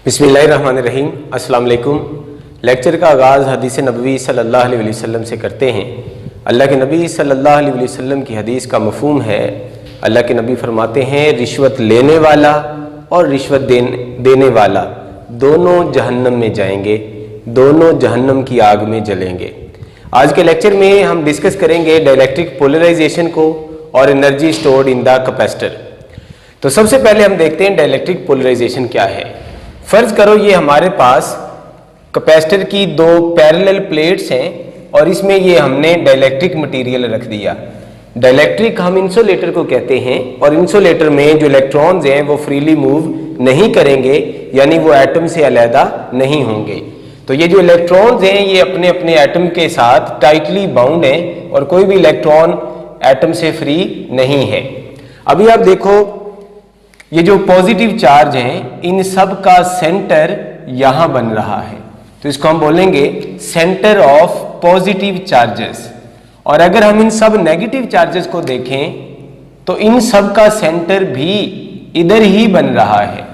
बिस्मिल्लाहिर्रहमानिर्रहीम। अस्सलाम वालेकुम। लेक्चर का आगाज़ हदीस नबवी सल्लल्लाहु अलैहि वसल्लम से करते हैं। अल्लाह के नबी सल्लल्लाहु अलैहि वसल्लम की हदीस का मफ़हूम है, अल्लाह के नबी फरमाते हैं रिश्वत लेने वाला और रिश्वत देने वाला दोनों जहन्नम में जाएंगे, दोनों जहन्नम की आग में जलेंगे। आज के लेक्चर में हम डिस्कस करेंगे डाइलेक्ट्रिक पोलराइजेशन को और energy stored in the capacitor. तो सबसे पहले हम देखते हैं डाइलेक्ट्रिक पोलराइजेशन क्या है। फर्ज करो ये हमारे पास कैपेसिटर की दो पैरेलल प्लेट्स हैं और इसमें ये हमने डाइलेक्ट्रिक मटेरियल रख दिया। डाइलेक्ट्रिक हम इंसुलेटर को कहते हैं और इंसुलेटर में जो इलेक्ट्रॉन्स हैं वो फ्रीली मूव नहीं करेंगे, यानी वो एटम से अलहदा नहीं होंगे। तो ये जो इलेक्ट्रॉन्स हैं ये अपने अपने एटम के साथ टाइटली बाउंड हैं और कोई भी इलेक्ट्रॉन एटम से फ्री नहीं है। अभी आप देखो ये जो पॉजिटिव चार्ज हैं इन सब का सेंटर यहां बन रहा है, तो इसको हम बोलेंगे सेंटर ऑफ पॉजिटिव चार्जेस। और अगर हम इन सब नेगेटिव चार्जेस को देखें तो इन सब का सेंटर भी इधर ही बन रहा है,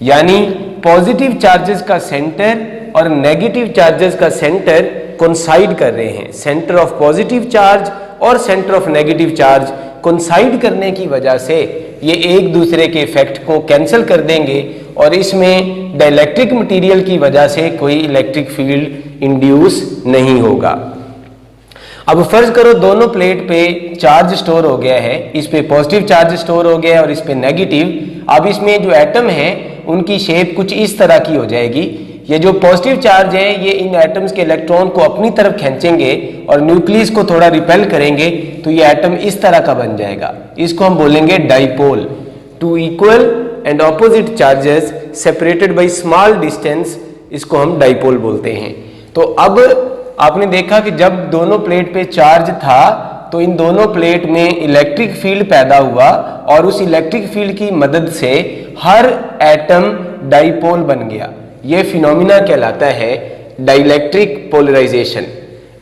यानी पॉजिटिव चार्जेस का सेंटर और नेगेटिव चार्जेस का सेंटर कोइंसाइड कर रहे हैं। सेंटर ऑफ पॉजिटिव चार्ज और centre of negative charge coincide करने की वजह से ये एक दूसरे के इफेक्ट को कैंसिल कर देंगे और इसमें डाइलेक्ट्रिक मटेरियल की वजह से कोई इलेक्ट्रिक फील्ड इंड्यूस नहीं होगा। अब फर्ज करो दोनों प्लेट पे चार्ज स्टोर हो गया है, इस पे पॉजिटिव चार्ज स्टोर हो गया है और इस पे नेगेटिव। अब इसमें जो एटम है उनकी शेप कुछ इस तरह की हो जाएगी। ये जो पॉजिटिव चार्ज है ये इन एटम्स के इलेक्ट्रॉन को अपनी तरफ खींचेंगे और न्यूक्लियस को थोड़ा रिपेल करेंगे, तो ये एटम इस तरह का बन जाएगा। इसको हम बोलेंगे dipole. Two equal and opposite charges separated by small distance, इसको हम डाइपोल बोलते हैं। तो अब आपने देखा कि जब दोनों प्लेट पे चार्ज था तो इन दोनों प्लेट में इलेक्ट्रिक फील्ड पैदा हुआ और उस इलेक्ट्रिक फील्ड की मदद से हर एटम डाइपोल बन गया। ये फिनोमिना कहलाता है dielectric polarization.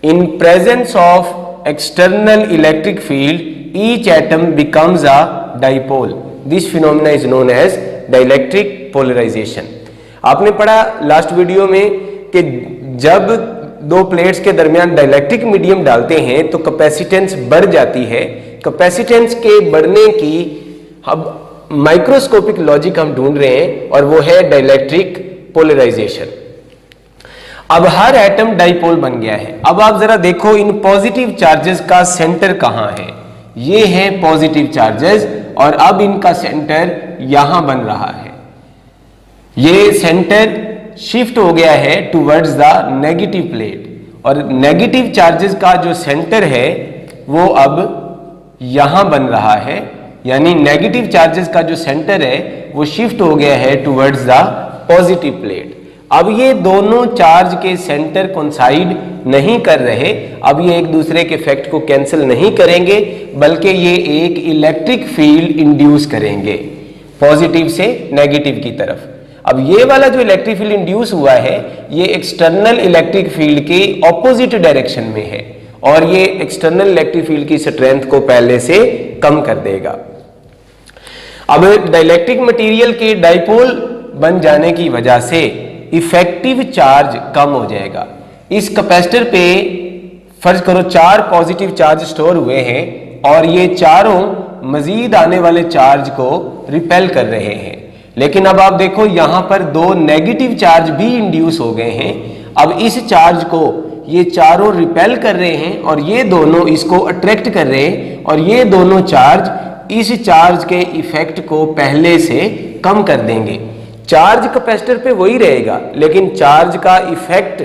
In presence of external electric field each atom becomes a dipole. This phenomena is known as dielectric polarization. आपने पढ़ा लास्ट वीडियो में कि जब दो प्लेट्स के दरमियान डाइलेक्ट्रिक मीडियम डालते हैं तो कैपेसिटेंस बढ़ जाती है। कैपेसिटेंस के बढ़ने की अब माइक्रोस्कोपिक लॉजिक हम ढूंढ रहे हैं और वो है डाइलेक्ट्रिक पोलराइजेशन। अब हर एटम डाइपोल बन गया है। अब आप जरा देखो इन पॉजिटिव चार्जेस का सेंटर कहां है। ये है पॉजिटिव चार्जेस और अब इनका सेंटर यहां बन रहा है। ये सेंटर शिफ्ट हो गया है टुवर्ड्स द नेगेटिव प्लेट और नेगेटिव चार्जेस का जो सेंटर है वो अब यहां बन रहा है, यानी नेगेटिव चार्जेस का जो सेंटर है वो शिफ्ट हो गया है टुवर्ड्स द पॉजिटिव प्लेट। अब ये दोनों चार्ज के सेंटर कोइंसाइड नहीं कर रहे, अब ये एक दूसरे के इफेक्ट को कैंसिल नहीं करेंगे बल्कि ये एक इलेक्ट्रिक फील्ड इंड्यूस करेंगे पॉजिटिव से नेगेटिव की तरफ। अब ये वाला जो इलेक्ट्रिक फील्ड इंड्यूस हुआ है ये एक्सटर्नल इलेक्ट्रिक फील्ड के ऑपोजिट डायरेक्शन में है और ये एक्सटर्नल इलेक्ट्रिक फील्ड की स्ट्रेंथ को पहले से कम कर देगा। अब डाइलेक्ट्रिक मटेरियल के डाइपोल बन जाने की वजह से इफेक्टिव चार्ज कम हो जाएगा। इस कैपेसिटर पे फर्ज करो 4 पॉजिटिव चार्ज स्टोर हुए हैं और ये चारों मजीद आने वाले चार्ज को रिपेल कर रहे हैं, लेकिन अब आप देखो यहां पर 2 नेगेटिव चार्ज भी इंड्यूस हो गए हैं। अब इस चार्ज को ये चारों रिपेल कर रहे हैं और ये दोनों इसको अट्रैक्ट कर रहे हैं और ये दोनों चार्ज इस चार्ज के इफेक्ट को पहले से कम कर देंगे। चार्ज कैपेसिटर पे वही रहेगा लेकिन चार्ज का इफेक्ट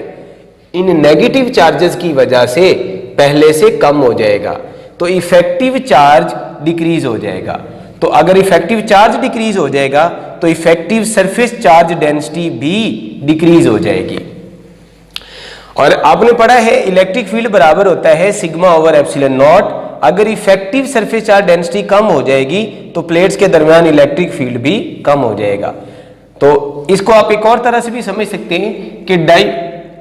इन नेगेटिव चार्जेस की वजह से पहले से कम हो जाएगा, तो इफेक्टिव चार्ज डिक्रीज हो जाएगा। तो अगर इफेक्टिव चार्ज डिक्रीज हो जाएगा तो इफेक्टिव सरफेस चार्ज डेंसिटी भी डिक्रीज हो जाएगी। और आपने पढ़ा है इलेक्ट्रिक फील्ड बराबर होता है सिग्मा ओवर एप्सिलॉन नॉट। अगर इफेक्टिव सरफेस चार्ज डेंसिटी कम हो जाएगी तो प्लेट्स के दरमियान इलेक्ट्रिक फील्ड भी कम हो जाएगा। तो इसको आप एक और तरह से भी समझ सकते हैं कि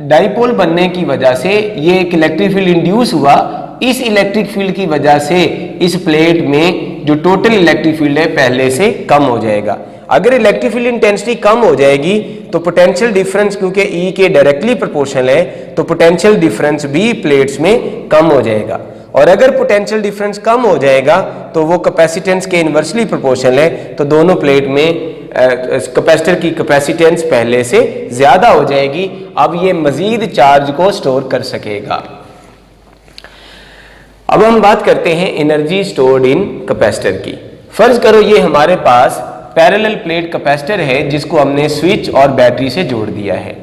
डाइपोल बनने की वजह से ये एक इलेक्ट्रिक फील्ड इंड्यूस हुआ। इस इलेक्ट्रिक फील्ड की वजह से इस प्लेट में जो टोटल इलेक्ट्रिक फील्ड है पहले से कम हो जाएगा। अगर इलेक्ट्रिक फील्ड इंटेंसिटी कम हो जाएगी तो पोटेंशियल डिफरेंस क्योंकि ई के डायरेक्टली प्रोपोर्शनल है तो पोटेंशियल डिफरेंस भी प्लेट्स में कम हो जाएगा। और अगर पोटेंशियल डिफरेंस कम हो जाएगा तो वो कैपेसिटेंस के इन्वर्सली प्रोपोर्शनल है, तो दोनों प्लेट में कैपेसिटर की कैपेसिटेंस पहले से ज्यादा हो जाएगी। अब ये मजीद चार्ज को स्टोर कर सकेगा। अब हम बात करते हैं एनर्जी स्टोर्ड इन कैपेसिटर की। फर्ज करो ये हमारे पास पैरेलल प्लेट कैपेसिटर है जिसको हमने स्विच और बैटरी से जोड़ दिया है।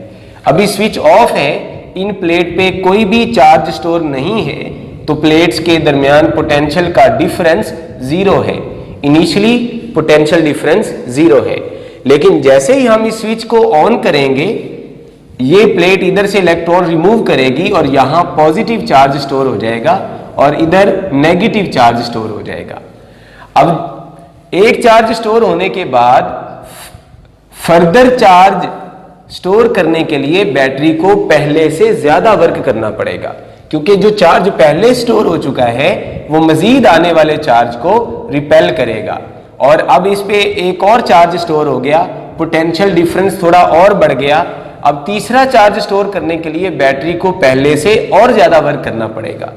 अभी स्विच ऑफ है, इन प्लेट पे कोई भी चार्ज स्टोर नहीं है, तो प्लेट्स के दरमियान पोटेंशियल का डिफरेंस जीरो है। इनिशियली पोटेंशियल डिफरेंस जीरो है, लेकिन जैसे ही हम इस स्विच को ऑन करेंगे ये प्लेट इधर से इलेक्ट्रॉन रिमूव करेगी और यहां पॉजिटिव चार्ज स्टोर हो जाएगा और इधर नेगेटिव चार्ज स्टोर हो जाएगा। अब एक चार्ज स्टोर होने के बाद फर्दर चार्ज स्टोर करने के लिए बैटरी को पहले से ज्यादा वर्क करना पड़ेगा, क्योंकि जो चार्ज पहले स्टोर हो चुका है वो मजीद आने वाले चार्ज को रिपेल करेगा और अब इस पे एक और चार्ज स्टोर हो गया, पोटेंशियल डिफरेंस थोड़ा और बढ़ गया। अब तीसरा चार्ज स्टोर करने के लिए बैटरी को पहले से और ज्यादा वर्क करना पड़ेगा।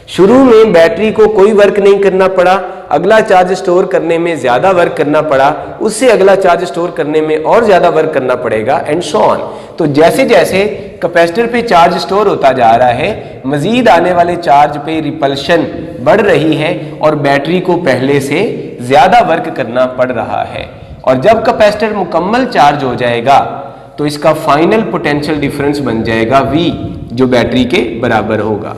शुरू में बैटरी को कोई वर्क नहीं करना पड़ा, अगला चार्ज स्टोर करने में ज्यादा वर्क करना पड़ा, उससे अगला चार्ज स्टोर करने में और ज्यादा वर्क करना पड़ेगा एंड सो ऑन। तो जैसे जैसे कैपेसिटर पे चार्ज स्टोर होता जा रहा है, मजीद आने वाले चार्ज पे रिपल्शन बढ़ रही है और बैटरी को पहले से ज्यादा वर्क करना पड़ रहा है। और जब कैपेसिटर मुकम्मल चार्ज हो जाएगा तो इसका फाइनल पोटेंशियल डिफरेंस बन जाएगा V, जो बैटरी के बराबर होगा।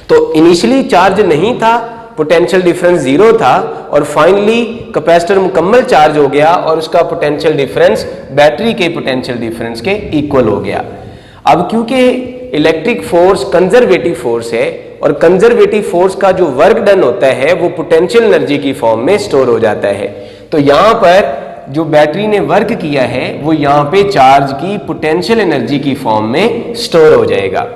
तो इनिशियली चार्ज नहीं था, पोटेंशियल डिफरेंस जीरो था और फाइनली कैपेसिटर मुकम्मल चार्ज हो गया और उसका पोटेंशियल डिफरेंस बैटरी के पोटेंशियल डिफरेंस के इक्वल हो गया। अब क्योंकि इलेक्ट्रिक फोर्स कंजर्वेटिव फोर्स है और कंजर्वेटिव फोर्स का जो वर्क डन होता है वो पोटेंशियल एनर्जी की फॉर्म में स्टोर हो जाता है, तो यहां पर जो बैटरी ने वर्क किया है वो यहां पे चार्ज की पोटेंशियल एनर्जी की फॉर्म में स्टोर हो जाएगा।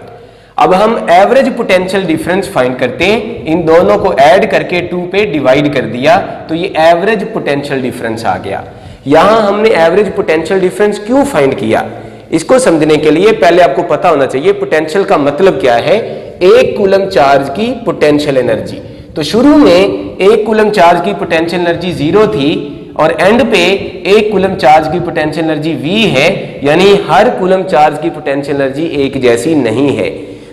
अब हम एवरेज पोटेंशियल डिफरेंस फाइंड करते हैं, इन दोनों को ऐड करके 2 पे डिवाइड कर दिया तो ये एवरेज पोटेंशियल डिफरेंस आ गया। यहां हमने एवरेज पोटेंशियल डिफरेंस क्यों फाइंड किया, इसको समझने के लिए पहले आपको पता होना चाहिए पोटेंशियल का मतलब क्या है। 1 कूलम चार्ज की पोटेंशियल एनर्जी, तो शुरू में 1 कूलम चार्ज की पोटेंशियल एनर्जी जीरो थी और एंड पे 1 कूलम चार्ज की पोटेंशियल एनर्जी V है, यानी हर कूलम चार्ज की पोटेंशियल एनर्जी एक जैसी नहीं है।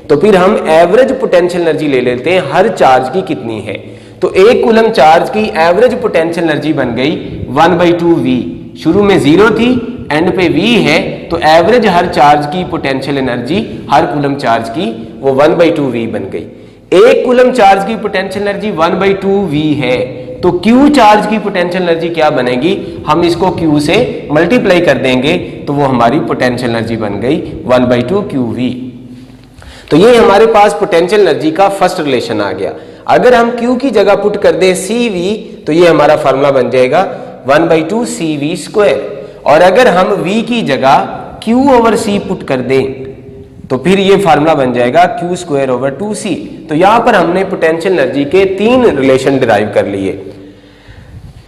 तो फिर हम एवरेज पोटेंशियल एनर्जी ले लेते हैं हर चार्ज की कितनी है। तो 1 कूलम चार्ज की एवरेज पोटेंशियल एनर्जी बन गई 1/2 V। शुरू में जीरो थी, एंड पे V है, तो एवरेज हर चार्ज की पोटेंशियल एनर्जी हर कूलम चार्ज की वो 1/2 V बन गई। 1 कूलम चार्ज की पोटेंशियल एनर्जी 1/2 V है, तो Q चार्ज की पोटेंशियल एनर्जी क्या बनेगी, हम इसको Q से मल्टीप्लाई कर देंगे तो वो हमारी पोटेंशियल एनर्जी बन गई 1/2 QV। तो ये हमारे पास पोटेंशियल एनर्जी का फर्स्ट रिलेशन आ गया। अगर हम Q की जगह पुट कर दें CV तो ये हमारा फार्मूला बन जाएगा 1/2 CV²। और अगर हम V की जगह Q/C पुट कर दें तो फिर ये फार्मूला बन जाएगा Q²/2C। तो यहां पर हमने पोटेंशियल एनर्जी के 3 रिलेशन डिराइव कर लिए।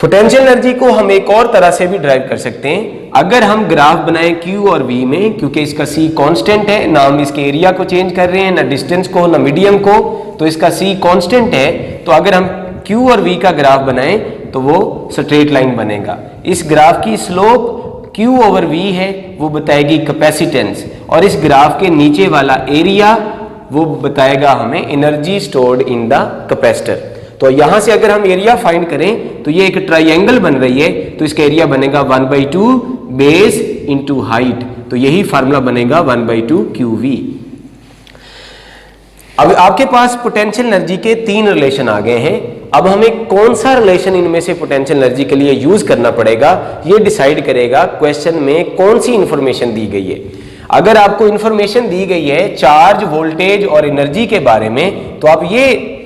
पोटेंशियल एनर्जी को हम एक और तरह से भी ड्राइव कर सकते हैं। अगर हम ग्राफ बनाएं Q और V में, क्योंकि इसका C कांस्टेंट है, ना हम इसके एरिया को चेंज कर रहे हैं, ना डिस्टेंस को, ना मीडियम को, तो इसका C कांस्टेंट है। तो अगर हम Q और V का ग्राफ बनाएं तो वो स्ट्रेट लाइन बनेगा। इस ग्राफ की स्लोप Q/V है, वो बताएगी कैपेसिटेंस, और इस ग्राफ के नीचे वाला एरिया वो बताएगा हमें energy stored in the capacitor. तो यहां से अगर हम एरिया फाइंड करें तो ये एक ट्रायंगल बन रही है, तो इसका एरिया बनेगा 1/2 बेस इंटू हाइट, तो यही फार्मूला बनेगा 1/2 QV। अब आपके पास पोटेंशियल एनर्जी के 3 रिलेशन आ गए हैं। अब हमें कौन सा रिलेशन इनमें से पोटेंशियल एनर्जी के लिए यूज करना पड़ेगा, ये डिसाइड करेगा क्वेश्चन में कौन सी इंफॉर्मेशन दी गई है। अगर आपको इंफॉर्मेशन दी गई है चार्ज, वोल्टेज और एनर्जी के बारे में, तो आप ये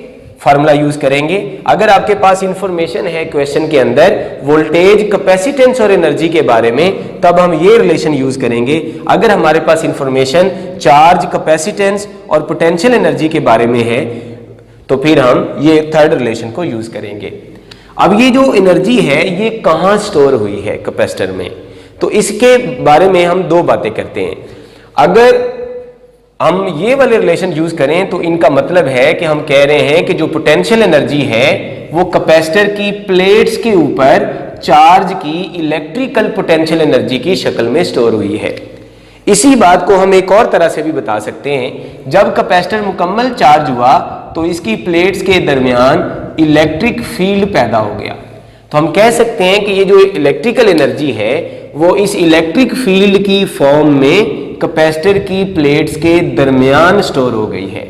फार्मूला यूज करेंगे। अगर आपके पास इंफॉर्मेशन है क्वेश्चन के अंदर वोल्टेज, कैपेसिटेंस और एनर्जी के बारे में, तब हम ये रिलेशन यूज करेंगे। अगर हमारे पास इंफॉर्मेशन चार्ज, कैपेसिटेंस और पोटेंशियल एनर्जी के बारे में है तो फिर हम ये थर्ड रिलेशन को यूज करेंगे। अब ये जो एनर्जी है ये कहाँ स्टोर हुई है कैपेसिटर में, तो इसके बारे में हम दो बातें करते हैं। अगर हम ये वाले रिलेशन यूज करें तो इनका मतलब है कि हम कह रहे हैं कि जो पोटेंशियल एनर्जी है वो कैपेसिटर की प्लेट्स के ऊपर चार्ज की इलेक्ट्रिकल पोटेंशियल एनर्जी की शक्ल में स्टोर हुई है। इसी बात को हम एक और तरह से भी बता सकते हैं। जब कैपेसिटर मुकम्मल चार्ज हुआ तो इसकी प्लेट्स के दरमियान इलेक्ट्रिक फील्ड पैदा हो गया। तो हम कह सकते हैं कि ये जो इलेक्ट्रिकल एनर्जी है वो इस इलेक्ट्रिक फील्ड की फॉर्म में कैपेसिटर की प्लेट्स के दरमियान स्टोर हो गई है।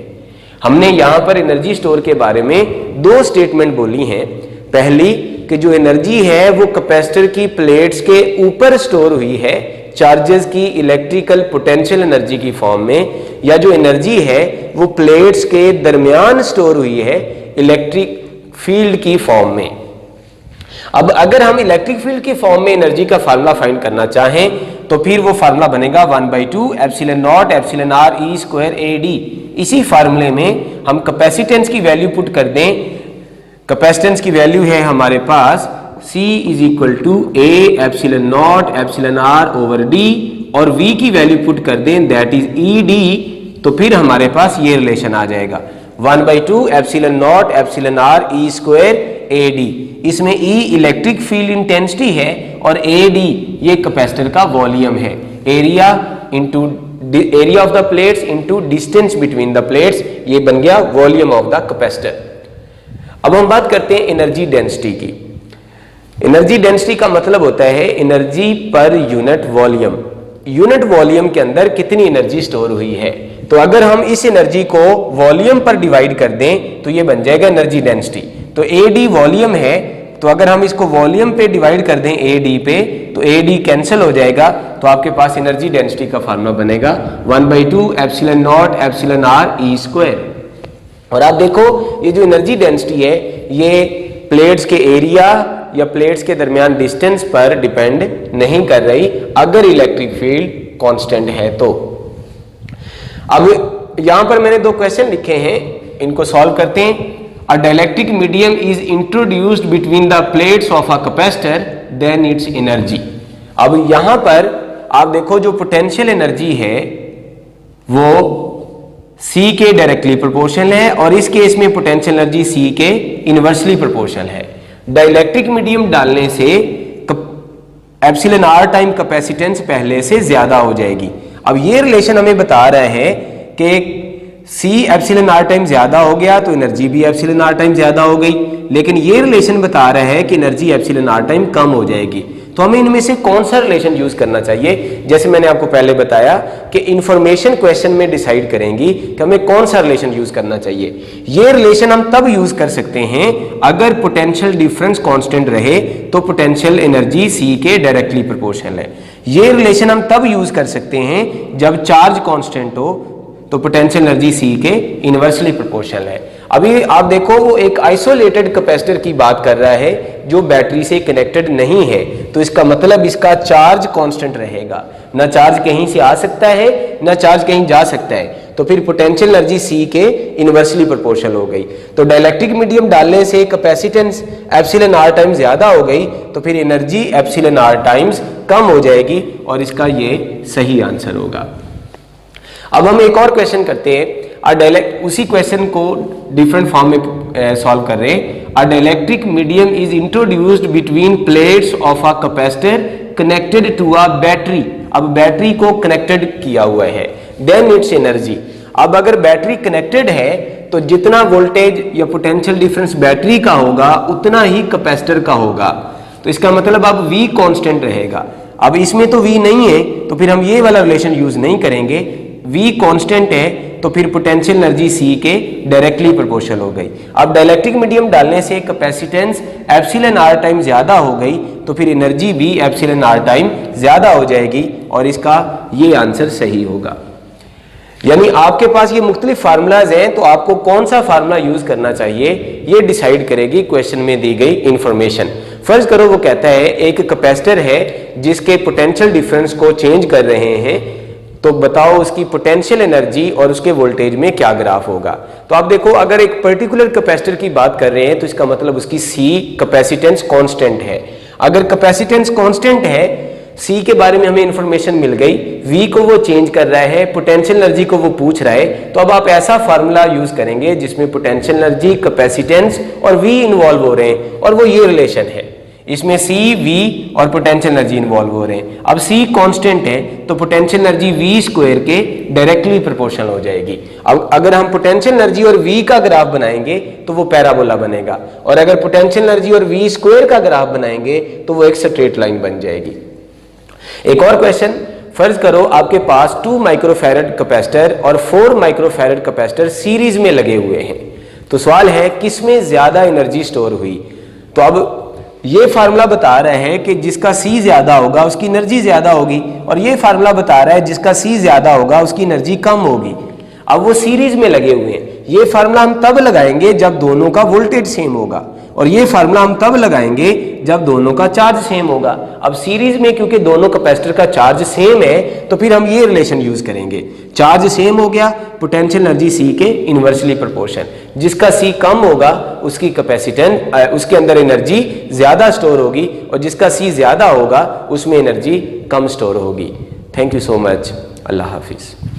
हमने यहां पर एनर्जी स्टोर के बारे में दो स्टेटमेंट बोली हैं। पहली कि जो एनर्जी है वो कैपेसिटर की प्लेट्स के ऊपर स्टोर हुई है चार्जेस की इलेक्ट्रिकल पोटेंशियल एनर्जी की फॉर्म में, या जो एनर्जी है वो प्लेट्स के दरमियान स्टोर हुई है इलेक्ट्रिक फील्ड की फॉर्म में। अब अगर हम इलेक्ट्रिक फील्ड की फॉर्म में एनर्जी का फार्मूला फाइंड करना चाहें तो फिर वो फार्मूला बनेगा 1/2 epsilon not epsilon R E square A D. इसी फार्मूले में हम कैपेसिटेंस की वैल्यू पुट कर दें। कैपेसिटेंस की वैल्यू है हमारे पास C is equal to A epsilon not epsilon R over D, और V की वैल्यू पुट कर दें दैट इज ई डी। तो फिर हमारे पास ये रिलेशन आ जाएगा 1/2 epsilon not epsilon R E square A D. इसमें E इलेक्ट्रिक फील्ड इंटेंसिटी है और ए डी ये कैपेसिटर का वॉल्यूम है। Area of the plates into distance between the plates, ये बन गया वॉल्यूम ऑफ द कैपेसिटर। अब हम बात करते हैं एनर्जी डेंसिटी की। एनर्जी डेंसिटी का मतलब होता है energy per unit volume. Unit volume के अंदर कितनी एनर्जी स्टोर हुई है। तो अगर हम इस एनर्जी को वॉल्यूम पर डिवाइड कर दें तो ये बन जाएगा एनर्जी डेंसिटी। तो ए डी वॉल्यूम है, तो अगर हम इसको वॉल्यूम पे डिवाइड कर दें ए डी पे तो ए डी कैंसिल हो जाएगा। तो आपके पास एनर्जी डेंसिटी का फार्मूला बनेगा 1/2 epsilon not epsilon R E square. और आप देखो ये जो एनर्जी डेंसिटी है ये प्लेट्स के एरिया या प्लेट्स के दरमियान डिस्टेंस पर डिपेंड नहीं कर रही अगर इलेक्ट्रिक फील्ड कांस्टेंट है तो। अब यहां पर मैंने दो क्वेश्चन लिखे हैं, इनको सॉल्व करते हैं। A dielectric medium is introduced between the plates of a capacitor, then its energy। अब यहां पर आप देखो जो पोटेंशियल एनर्जी है वो C के डायरेक्टली प्रोपोर्शनल है और इस केस में पोटेंशियल एनर्जी C के इनवर्सली प्रोपोर्शनल है। डाइलेक्ट्रिक मीडियम डालने से एप्सिलॉन आर टाइम कैपेसिटेंस पहले से ज्यादा हो जाएगी। अब ये रिलेशन हमें बता रहा है कि C एप्सिलॉन आर टाइम ज्यादा हो गया तो एनर्जी भी एप्सिलॉन आर टाइम ज्यादा हो गई, लेकिन ये रिलेशन बता रहा है कि एनर्जी एप्सिलॉन आर टाइम कम हो जाएगी। तो हमें इनमें से कौन सा रिलेशन यूज करना चाहिए। जैसे मैंने आपको पहले बताया कि इंफॉर्मेशन क्वेश्चन में डिसाइड करेंगी कि हमें कौन सा रिलेशन यूज करना चाहिए। ये रिलेशन हम तब यूज कर सकते हैं अगर पोटेंशियल डिफरेंस कांस्टेंट रहे तो पोटेंशियल एनर्जी C के डायरेक्टली प्रोपोर्शनल है। ये रिलेशन हम तब यूज कर सकते हैं जब चार्ज कांस्टेंट हो तो पोटेंशियल एनर्जी C के इनवर्सली प्रोपोर्शनल है। अभी आप देखो वो एक आइसोलेटेड कैपेसिटर की बात कर रहा है जो बैटरी से कनेक्टेड नहीं है, तो इसका मतलब इसका चार्ज कांस्टेंट रहेगा, ना चार्ज कहीं से आ सकता है ना चार्ज कहीं जा सकता है। तो फिर पोटेंशियल एनर्जी C के इनवर्सली प्रोपोर्शनल हो गई। तो डाइलेक्ट्रिक मीडियम डालने से कैपेसिटेंस एप्सिलॉन आर टाइम्स ज्यादा हो गई तो फिर एनर्जी एप्सिलॉन आर टाइम्स कम हो जाएगी और इसका ये सही आंसर होगा। अब हम एक और क्वेश्चन करते हैं। उसी क्वेश्चन को डिफरेंट फॉर्म में सॉल्व कर रहे हैं। A dielectric medium is introduced between plates of a capacitor connected to a battery. अब बैटरी को कनेक्टेड किया हुआ है, देन इट्स एनर्जी। अब अगर बैटरी कनेक्टेड है तो जितना वोल्टेज या पोटेंशियल डिफरेंस बैटरी का होगा उतना ही कैपेसिटर का होगा। तो इसका मतलब अब V कांस्टेंट रहेगा। अब इसमें तो V नहीं है तो फिर हम ये वाला रिलेशन यूज नहीं करेंगे। V कांस्टेंट है तो फिर पोटेंशियल एनर्जी C के डायरेक्टली प्रोपोर्शनल हो गई। अब डाइलेक्ट्रिक मीडियम डालने से कैपेसिटेंस एप्सिलॉन आर टाइम ज्यादा हो गई तो फिर एनर्जी भी एप्सिलॉन आर टाइम ज्यादा हो जाएगी और इसका ये आंसर सही होगा। यानी आपके पास ये मुख्तलिफ फार्मूलाज हैं तो आपको कौन सा फार्मूला यूज करना चाहिए ये डिसाइड करेगी क्वेश्चन में दी गई इंफॉर्मेशन। फर्ज करो वो कहता है एक कैपेसिटर है जिसके पोटेंशियल डिफरेंस को चेंज कर रहे हैं, तो बताओ उसकी पोटेंशियल एनर्जी और उसके वोल्टेज में क्या ग्राफ होगा। तो आप देखो अगर एक पर्टिकुलर कैपेसिटर की बात कर रहे हैं तो इसका मतलब उसकी C कैपेसिटेंस कांस्टेंट है। अगर कैपेसिटेंस कांस्टेंट है सी के बारे में हमें इंफॉर्मेशन मिल गई, वी को वो चेंज कर रहा है, पोटेंशियल एनर्जी को वो पूछ रहा है, तो अब आप ऐसा फार्मूला यूज करेंगे जिसमें पोटेंशियल एनर्जी, कैपेसिटेंस और वी इन्वॉल्व हो रहे हैं, और वो ये रिलेशन है, इसमें सी, वी और पोटेंशियल एनर्जी इन्वॉल्व हो रहे हैं। अब सी कांस्टेंट है तो पोटेंशियल एनर्जी वी स्क्वायर के डायरेक्टली प्रोपोर्शनल हो जाएगी। अब अगर हम पोटेंशियल एनर्जी और वी का ग्राफ बनाएंगे तो वो पैराबोला बनेगा, और अगर पोटेंशियल एनर्जी और वी स्क्वायर का ग्राफ बनाएंगे तो वो एक स्ट्रेट लाइन बन जाएगी। एक और क्वेश्चन, फर्ज करो आपके पास 2 माइक्रोफैरड कैपेसिटर और 4 माइक्रोफैरड कैपेसिटर सीरीज में लगे हुए हैं, तो सवाल है किसमें ज्यादा एनर्जी स्टोर हुई। तो अब ये फार्मूला बता रहा है कि जिसका सी ज्यादा होगा उसकी एनर्जी ज्यादा होगी, और ये फार्मूला बता रहा है जिसका सी ज्यादा होगा उसकी एनर्जी कम होगी। अब वो सीरीज में लगे हुए हैं, ये फार्मूला हम तब लगाएंगे जब दोनों का वोल्टेज सेम होगा, और ये फार्मूला हम तब लगाएंगे जब दोनों का चार्ज सेम होगा। अब सीरीज में क्योंकि दोनों कैपेसिटर का चार्ज सेम है तो फिर हम ये रिलेशन यूज करेंगे, चार्ज सेम हो गया, पोटेंशियल एनर्जी सी के इनवर्सली प्रोपोर्शन, जिसका सी कम होगा उसकी कैपेसिटेंस, उसके अंदर एनर्जी ज्यादा स्टोर होगी, और जिसका सी ज्यादा होगा उसमें एनर्जी कम स्टोर होगी। Thank you so much, Allah Hafiz.